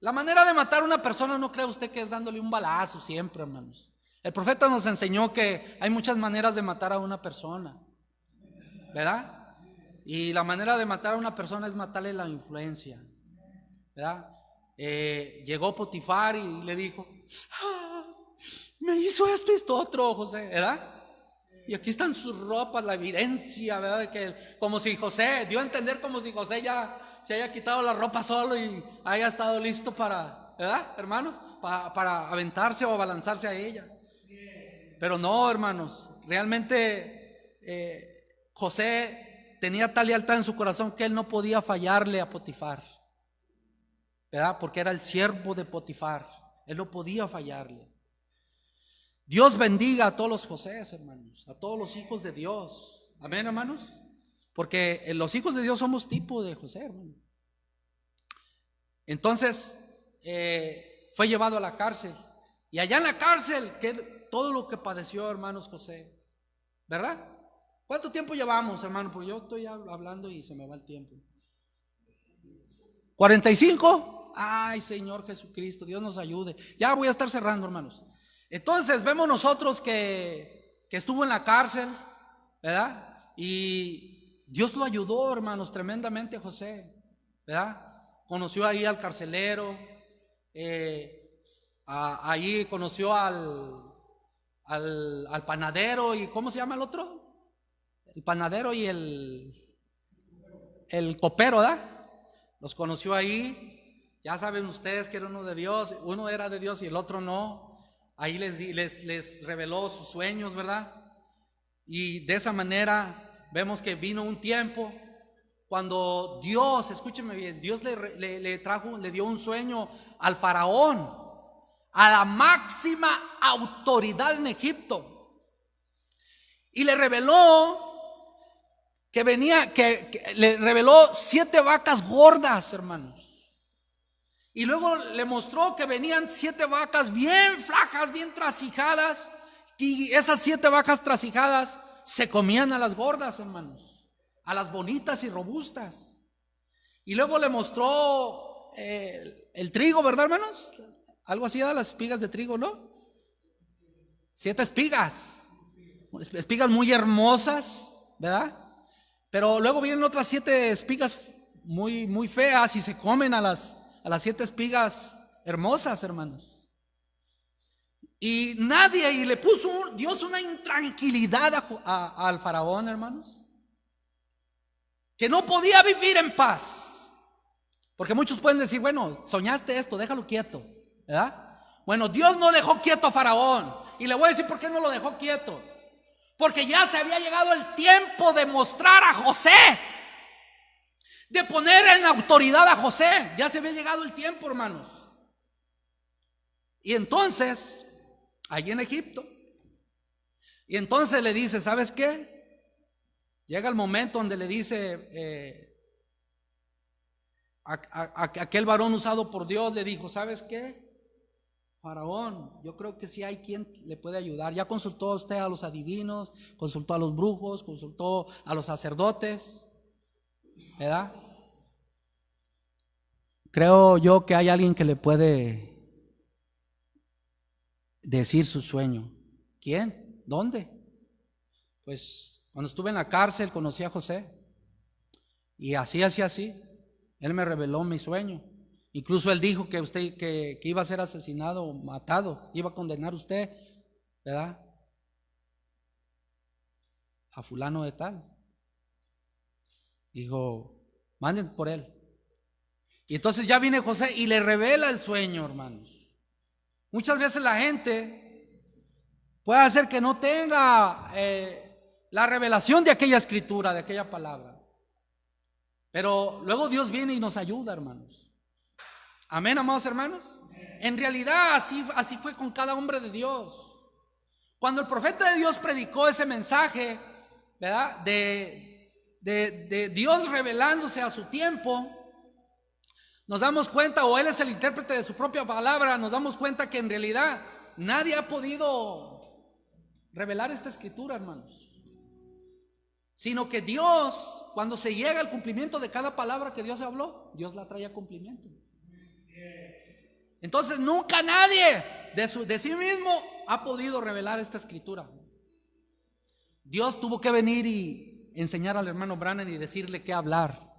La manera de matar a una persona, no cree usted que es dándole un balazo siempre, hermanos. El profeta nos enseñó que hay muchas maneras de matar a una persona, ¿verdad? Y la manera de matar a una persona es matarle la influencia, ¿verdad? Llegó Potifar y le dijo, me hizo esto y esto otro, José, ¿verdad? Y aquí están sus ropas, la evidencia, ¿verdad? De que como si José, dio a entender como si José ya se haya quitado la ropa solo y haya estado listo para, ¿verdad, hermanos? Para aventarse o abalanzarse a ella. Pero no, hermanos, realmente José tenía tal lealtad en su corazón que él no podía fallarle a Potifar, ¿verdad? Porque era el siervo de Potifar, él no podía fallarle. Dios bendiga a todos los Josés, hermanos, a todos los hijos de Dios. Amén, hermanos. Porque los hijos de Dios somos tipo de José, hermano. Entonces fue llevado a la cárcel. Y allá en la cárcel, todo lo que padeció, hermanos, José, ¿verdad? ¿Cuánto tiempo llevamos, hermano? Porque yo estoy hablando y se me va el tiempo. ¿45? Ay, Señor Jesucristo, Dios nos ayude. Ya voy a estar cerrando, hermanos. Entonces vemos nosotros que estuvo en la cárcel, ¿verdad? Y Dios lo ayudó, hermanos, tremendamente a José, ¿verdad? Conoció ahí al carcelero, ahí conoció al panadero y ¿cómo se llama el otro? El panadero y el copero, ¿verdad? Los conoció ahí. Ya saben ustedes que era uno de Dios, uno era de Dios y el otro no. Ahí les reveló sus sueños, ¿verdad? Y de esa manera vemos que vino un tiempo cuando Dios, escúcheme bien, Dios le dio un sueño al faraón, a la máxima autoridad en Egipto, y le reveló le reveló 7 vacas gordas, hermanos. Y luego le mostró que venían 7 vacas bien flacas, bien trasijadas, y esas 7 vacas trasijadas se comían a las gordas, hermanos, a las bonitas y robustas. Y luego le mostró el trigo, ¿verdad, hermanos? Algo así de las espigas de trigo, ¿no? 7 espigas muy hermosas, ¿verdad? Pero luego vienen otras 7 espigas muy, muy feas y se comen a las 7 espigas hermosas, hermanos. Y le puso Dios una intranquilidad al faraón, hermanos, que no podía vivir en paz. Porque muchos pueden decir, bueno, soñaste esto, déjalo quieto, ¿verdad? Bueno, Dios no dejó quieto a faraón. Y le voy a decir por qué no lo dejó quieto. Porque ya se había llegado el tiempo de mostrar a José, de poner en autoridad a José. Ya se había llegado el tiempo, hermanos. Y entonces, allí en Egipto, y entonces le dice, ¿sabes qué? Llega el momento donde le dice aquel varón usado por Dios, le dijo, ¿sabes qué? Faraón, yo creo que sí hay quien le puede ayudar. Ya consultó usted a los adivinos, consultó a los brujos, consultó a los sacerdotes, ¿verdad? Creo yo que hay alguien que le puede decir su sueño. ¿Quién? ¿Dónde? Pues cuando estuve en la cárcel conocí a José y así. Él me reveló mi sueño. Incluso él dijo que usted que iba a ser asesinado o matado, iba a condenar usted, ¿verdad? A fulano de tal. Dijo, manden por él. Y entonces ya viene José y le revela el sueño, hermanos. Muchas veces la gente puede hacer que no tenga la revelación de aquella escritura, de aquella palabra. Pero luego Dios viene y nos ayuda, hermanos. Amén, amados hermanos. En realidad así fue con cada hombre de Dios. Cuando el profeta de Dios predicó ese mensaje, ¿verdad? De Dios revelándose a su tiempo, nos damos cuenta, o Él es el intérprete de su propia palabra, nos damos cuenta que en realidad nadie ha podido revelar esta escritura, hermanos. Sino que Dios, cuando se llega al cumplimiento de cada palabra que Dios habló, Dios la trae a cumplimiento. Entonces nunca nadie de sí mismo ha podido revelar esta escritura. Dios tuvo que venir y enseñar al hermano Branham y decirle qué hablar.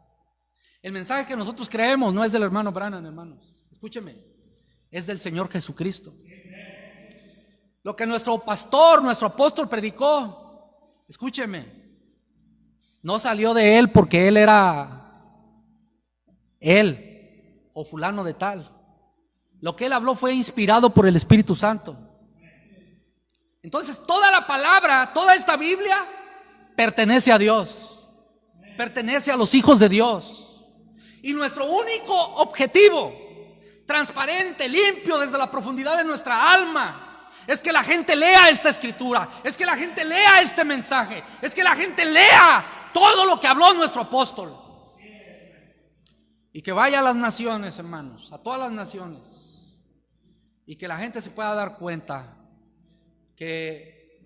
El mensaje que nosotros creemos no es del hermano Branham, hermanos. Escúcheme, es del Señor Jesucristo. Lo que nuestro pastor, nuestro apóstol predicó, escúcheme, no salió de él porque él era él o fulano de tal. Lo que él habló fue inspirado por el Espíritu Santo. Entonces toda la palabra, toda esta Biblia pertenece a Dios, pertenece a los hijos de Dios. Y nuestro único objetivo, transparente, limpio desde la profundidad de nuestra alma, es que la gente lea esta escritura, es que la gente lea este mensaje, es que la gente lea todo lo que habló nuestro apóstol. Y que vaya a las naciones, hermanos, a todas las naciones. Y que la gente se pueda dar cuenta que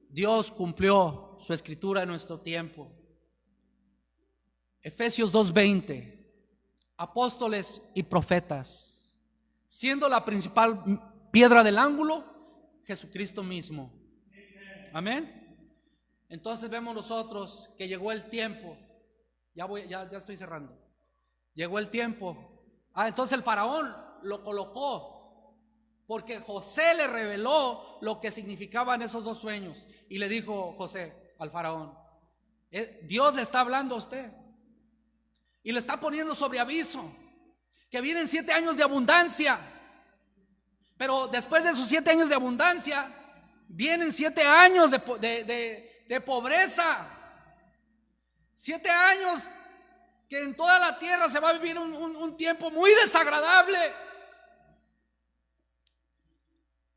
Dios cumplió su escritura en nuestro tiempo. Efesios 2:20 apóstoles y profetas, siendo la principal piedra del ángulo Jesucristo mismo. Amén. Entonces vemos nosotros que llegó el tiempo. Ya estoy cerrando. Llegó el tiempo. Entonces el faraón lo colocó porque José le reveló lo que significaban esos dos sueños. Y le dijo José al faraón: Dios le está hablando a usted y le está poniendo sobre aviso que vienen 7 años de abundancia, pero después de esos 7 años de abundancia vienen 7 años de pobreza, 7 años que en toda la tierra se va a vivir un tiempo muy desagradable,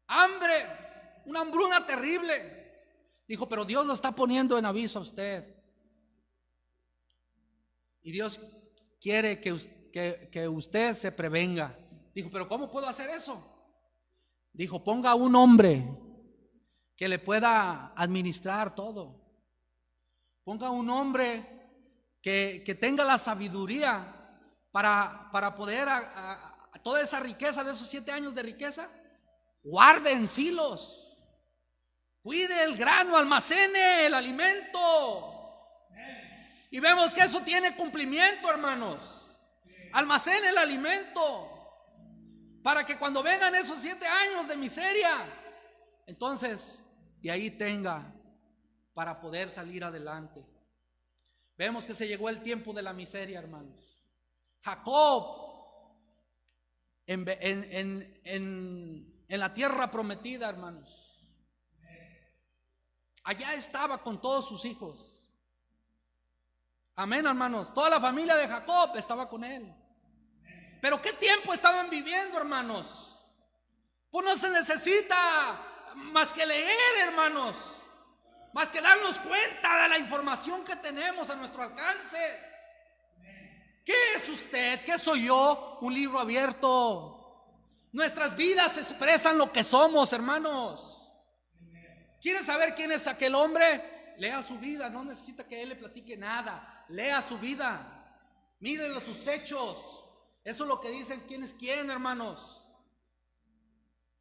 hambre, una hambruna terrible. Dijo, pero Dios lo está poniendo en aviso a usted. Y Dios quiere que usted se prevenga. Dijo, pero ¿cómo puedo hacer eso? Dijo, ponga un hombre que le pueda administrar todo. Ponga un hombre que tenga la sabiduría para poder toda esa riqueza de esos 7 años de riqueza, guarde en silos. Cuide el grano, almacene el alimento. Y vemos que eso tiene cumplimiento, hermanos. Almacene el alimento para que cuando vengan esos 7 años de miseria, entonces de ahí tenga para poder salir adelante. Vemos que se llegó el tiempo de la miseria, hermanos. Jacob en la tierra prometida, hermanos, allá estaba con todos sus hijos. Amén, hermanos. Toda la familia de Jacob estaba con él. Pero ¿qué tiempo estaban viviendo, hermanos? Pues no se necesita más que leer, hermanos, más que darnos cuenta de la información que tenemos a nuestro alcance. ¿Qué es usted? ¿Qué soy yo? Un libro abierto. Nuestras vidas expresan lo que somos, hermanos. ¿Quiere saber quién es aquel hombre? Lea su vida, no necesita que él le platique nada. Lea su vida, mírenlo sus hechos. Eso es lo que dicen quién es quién, hermanos.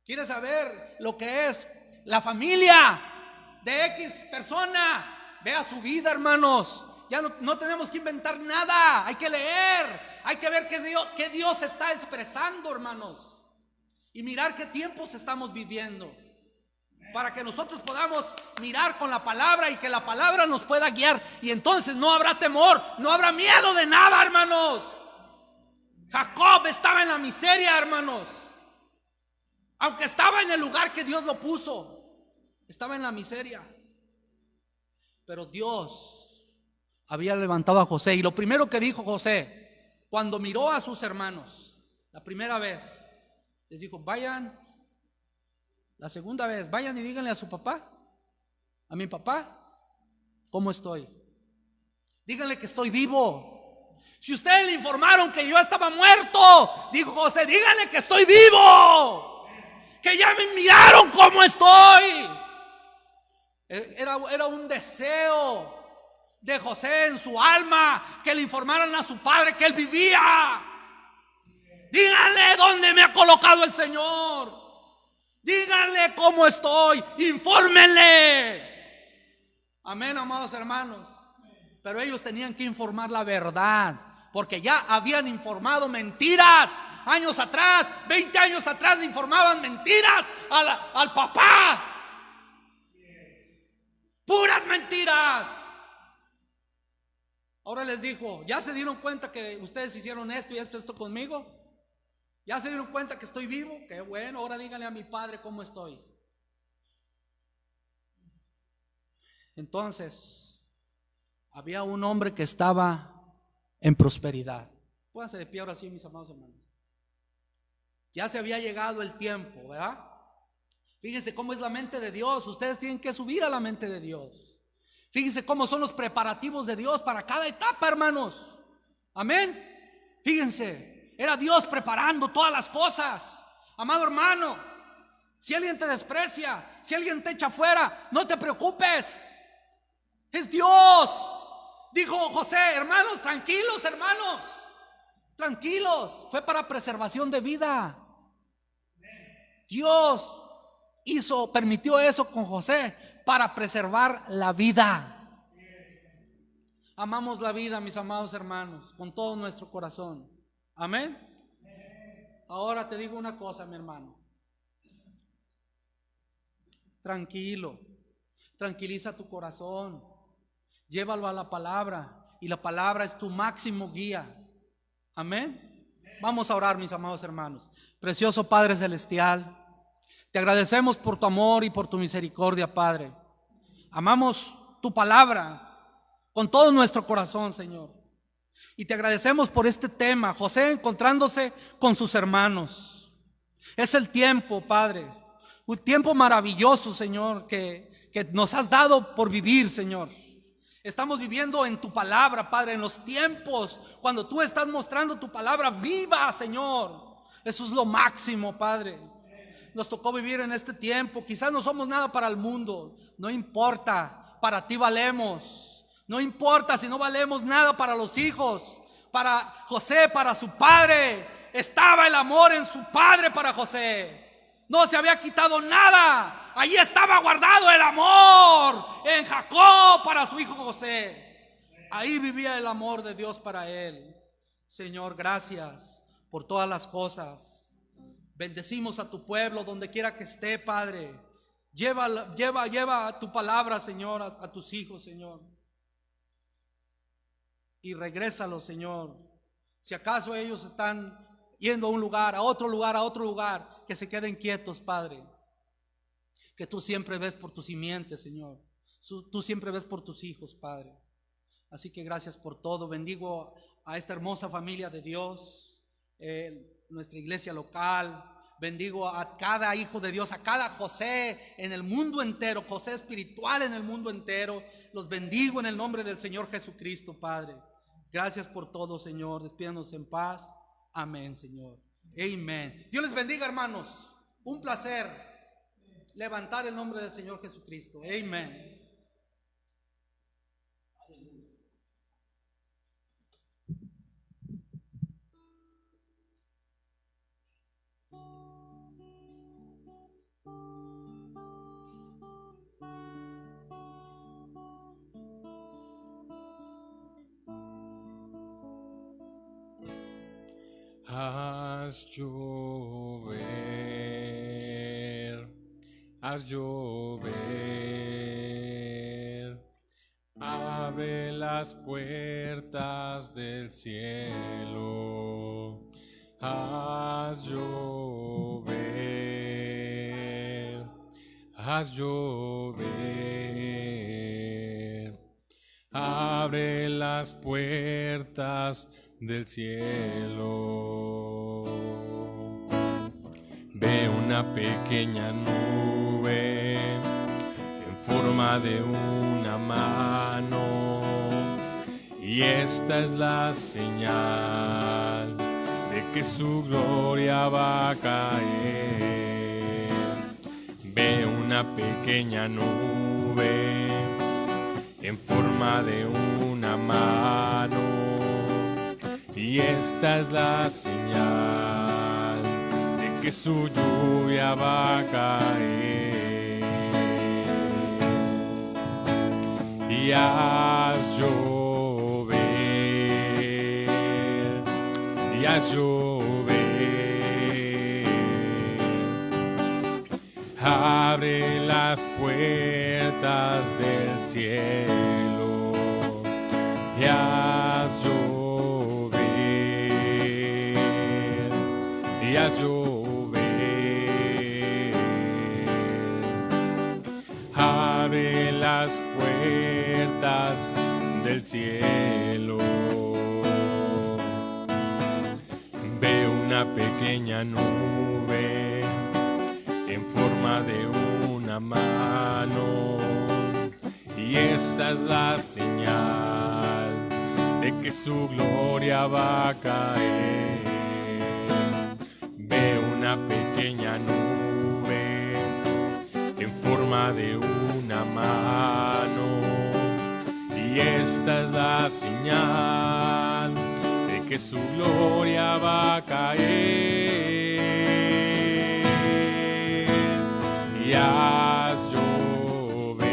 ¿Quiere saber lo que es la familia de X persona? Vea su vida, hermanos. Ya no tenemos que inventar nada. Hay que leer, hay que ver qué Dios está expresando, hermanos, y mirar qué tiempos estamos viviendo, para que nosotros podamos mirar con la palabra y que la palabra nos pueda guiar. Y entonces no habrá temor, no habrá miedo de nada, hermanos. Jacob estaba en la miseria, hermanos. Aunque estaba en el lugar que Dios lo puso, estaba en la miseria. Pero Dios había levantado a José. Y lo primero que dijo José, cuando miró a sus hermanos la primera vez, les dijo, vayan. La segunda vez, vayan y díganle a su papá, a mi papá, ¿cómo estoy? Díganle que estoy vivo. Si ustedes le informaron que yo estaba muerto, dijo José, díganle que estoy vivo, que ya me miraron cómo estoy. Era un deseo de José en su alma, que le informaran a su padre que él vivía. Díganle dónde me ha colocado el Señor. Díganle cómo estoy, infórmenle. Amén, amados hermanos. Pero ellos tenían que informar la verdad, porque ya habían informado mentiras. Años atrás, 20 años atrás, le informaban mentiras al papá. Puras mentiras. Ahora les dijo, ¿ya se dieron cuenta que ustedes hicieron esto y esto conmigo? ¿Ya se dieron cuenta que estoy vivo? Qué bueno, ahora díganle a mi padre cómo estoy. Entonces, había un hombre que estaba en prosperidad. Pónganse de pie ahora sí, mis amados hermanos. Ya se había llegado el tiempo, ¿verdad? Fíjense cómo es la mente de Dios. Ustedes tienen que subir a la mente de Dios. Fíjense cómo son los preparativos de Dios para cada etapa, hermanos. Amén. Fíjense. Era Dios preparando todas las cosas. Amado hermano, si alguien te desprecia, si alguien te echa fuera, no te preocupes. Es Dios. Dijo José, hermanos, tranquilos, hermanos. Tranquilos, fue para preservación de vida. Dios permitió eso con José para preservar la vida. Amamos la vida, mis amados hermanos, con todo nuestro corazón. Amén. Ahora te digo una cosa, mi hermano. Tranquilo, tranquiliza tu corazón, llévalo a la palabra, y la palabra es tu máximo guía. Amén. Vamos a orar, mis amados hermanos. Precioso Padre Celestial, te agradecemos por tu amor y por tu misericordia, Padre. Amamos tu palabra con todo nuestro corazón, Señor. Y te agradecemos por este tema, José encontrándose con sus hermanos. Es el tiempo, Padre, un tiempo maravilloso, Señor, que nos has dado por vivir, Señor. Estamos viviendo en tu palabra, Padre, en los tiempos cuando tú estás mostrando tu palabra viva, Señor. Eso es lo máximo, Padre. Nos tocó vivir en este tiempo. Quizás no somos nada para el mundo. No importa, para ti valemos. No importa si no valemos nada para los hijos. Para José, para su padre, estaba el amor en su padre para José. No se había quitado nada. Allí estaba guardado el amor en Jacob para su hijo José. Ahí vivía el amor de Dios para él. Señor, gracias por todas las cosas. Bendecimos a tu pueblo donde quiera que esté, Padre. Lleva tu palabra, Señor, a tus hijos, Señor. Y regrésalos, Señor. Si acaso ellos están yendo a un lugar, a otro lugar, que se queden quietos, Padre. Que tú siempre ves por tu simiente, Señor. Tú siempre ves por tus hijos, Padre. Así que gracias por todo. Bendigo a esta hermosa familia de Dios, nuestra iglesia local. Bendigo a cada hijo de Dios, a cada José en el mundo entero, José espiritual en el mundo entero. Los bendigo en el nombre del Señor Jesucristo, Padre. Gracias por todo, Señor. Despídanos en paz. Amén, Señor. Amén. Dios les bendiga, hermanos. Un placer levantar el nombre del Señor Jesucristo. Amén. Haz llover, abre las puertas del cielo, haz llover, abre las puertas del cielo. Ve una pequeña nube en forma de una mano, y esta es la señal de que su gloria va a caer. Ve una pequeña nube en forma de una mano, y esta es la señal de que su lluvia va a caer. Y haz llover, y haz llover, abre las puertas del cielo, y haz llover, y haz llover, abre las puertas del cielo. Ve una pequeña nube en forma de una mano, y esta es la señal de que su gloria va a caer. Ve una pequeña nube en forma de una mano, y esta es la señal de que su gloria va a caer. Y haz llover,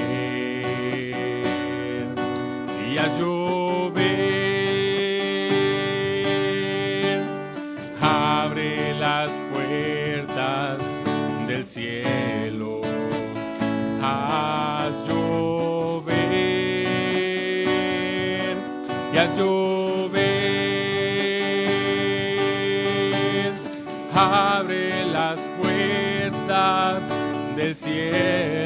y haz llover, abre las puertas del cielo, haz llover, y haz llover, abre las puertas del cielo.